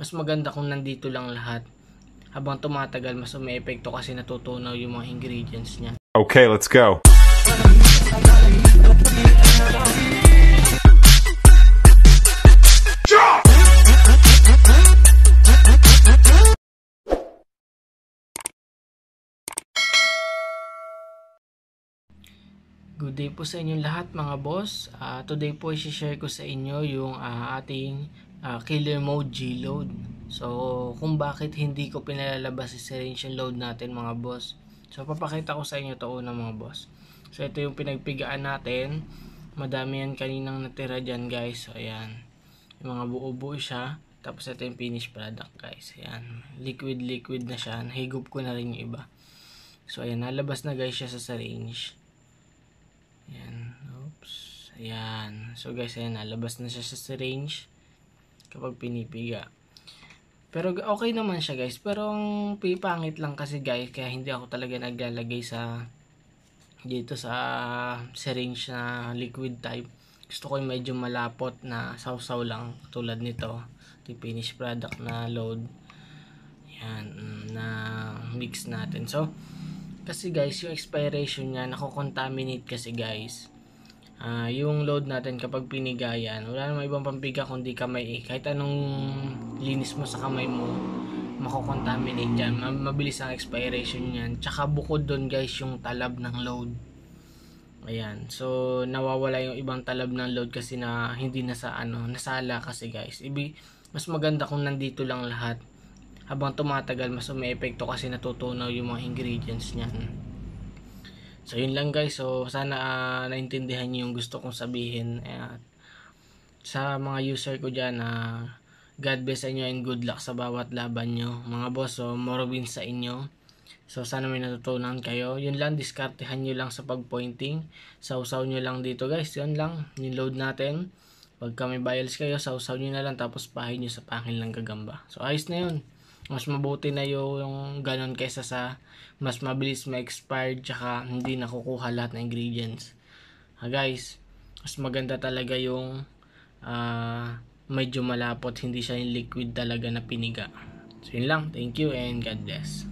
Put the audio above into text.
mas maganda kung nandito lang lahat. Habang tumatagal, mas umeepekto kasi natutunaw yung mga ingredients niya. Okay, let's go. Good day po sa inyong lahat mga boss. Today po i-share ko sa inyo yung ating killer mode G-load. So kung bakit hindi ko pinalalabas si syringe load natin mga boss. So papakita ko sa inyo to una mga boss. So ito yung pinagpigaan natin. Madami yan kaninang natira dyan guys. So ayan. Yung mga buo-buo siya. Tapos ito yung finished product guys. Ayan. Liquid na siya. Nahigop ko na rin yung iba. So ayan. Nalabas na guys siya sa syringe. Ayan, oops, ayan. So guys, ayan, nalabas na siya sa syringe kapag pinipiga. Pero okay naman siya guys, pero ang pipangit lang kasi guys, kaya hindi ako talaga naglalagay sa dito sa syringe na liquid type. Gusto ko yung medyo malapot na sausaw lang, tulad nito, the finished product na load. Ayan, na mix natin. So kasi guys, yung expiration niya nako-contaminate kasi guys. Yung load natin kapag pinigayan, wala namang ibang pampiga kundi kamay Kahit anong linis mo sa kamay mo, mako-contaminate yan. Mabilis ang expiration niyan. Tsaka bukod doon guys, yung talab ng load. Ayan. So nawawala yung ibang talab ng load kasi na hindi na sa nasala kasi guys. Mas maganda kung nandito lang lahat. Habang tumatagal, mas umeepekto kasi natutunaw yung mga ingredients niyan. So yun lang guys. So sana naintindihan niyo yung gusto kong sabihin. Sa mga user ko dyan, God bless sa inyo and good luck sa bawat laban nyo mga boss. So more wins sa inyo. So sana may natutunan kayo. Yun lang, diskartehan nyo lang sa pagpointing. Sausaw nyo lang dito guys. Yun lang, yung load natin. Pagka may bials kayo, sausaw nyo na lang, tapos pahin nyo sa pangil ng gagamba. So ayos na yun. Mas mabuti na yung ganon kaysa sa mas mabilis ma-expired tsaka hindi nakukuha lahat ng ingredients. Guys, mas maganda talaga yung medyo malapot, hindi siya yung liquid talaga na piniga. So yun lang, thank you and God bless.